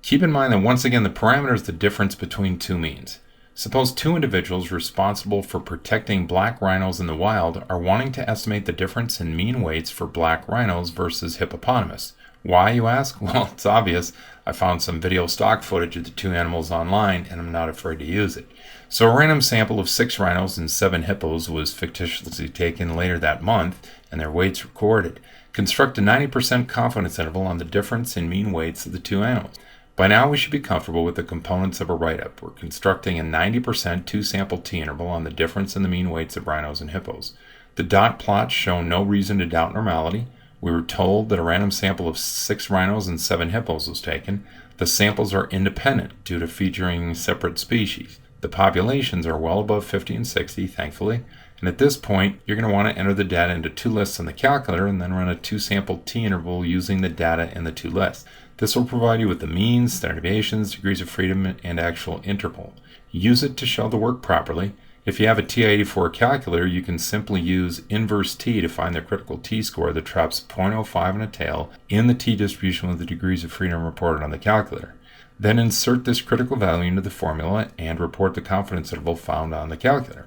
Keep in mind that once again the parameter is the difference between two means. Suppose two individuals responsible for protecting black rhinos in the wild are wanting to estimate the difference in mean weights for black rhinos versus hippopotamus. Why, you ask? Well, it's obvious. I found some video stock footage of the two animals online, and I'm not afraid to use it. So a random sample of 6 rhinos and 7 hippos was fictitiously taken later that month, and their weights recorded. Construct a 90% confidence interval on the difference in mean weights of the two animals. By now, we should be comfortable with the components of a write-up. We're constructing a 90% two-sample t-interval on the difference in the mean weights of rhinos and hippos. The dot plots show no reason to doubt normality. We were told that a random sample of 6 rhinos and 7 hippos was taken. The samples are independent due to featuring separate species. The populations are well above 50 and 60, thankfully. And at this point, you're going to want to enter the data into two lists on the calculator and then run a two-sample t-interval using the data in the two lists. This will provide you with the means, standard deviations, degrees of freedom, and actual interval. Use it to show the work properly. If you have a TI-84 calculator, you can simply use inverse t to find the critical t-score that traps 0.05 and a tail in the t-distribution with the degrees of freedom reported on the calculator. Then insert this critical value into the formula and report the confidence interval found on the calculator.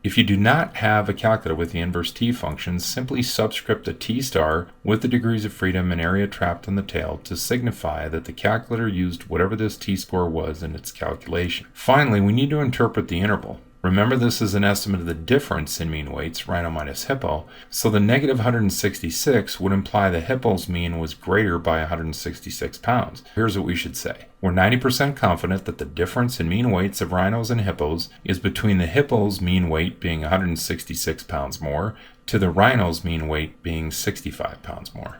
If you do not have a calculator with the inverse t function, simply subscript a t star with the degrees of freedom and area trapped on the tail to signify that the calculator used whatever this t-score was in its calculation. Finally, we need to interpret the interval. Remember, this is an estimate of the difference in mean weights, rhino minus hippo, so the negative 166 would imply the hippo's mean was greater by 166 pounds. Here's what we should say. We're 90% confident that the difference in mean weights of rhinos and hippos is between the hippo's mean weight being 166 pounds more to the rhino's mean weight being 65 pounds more.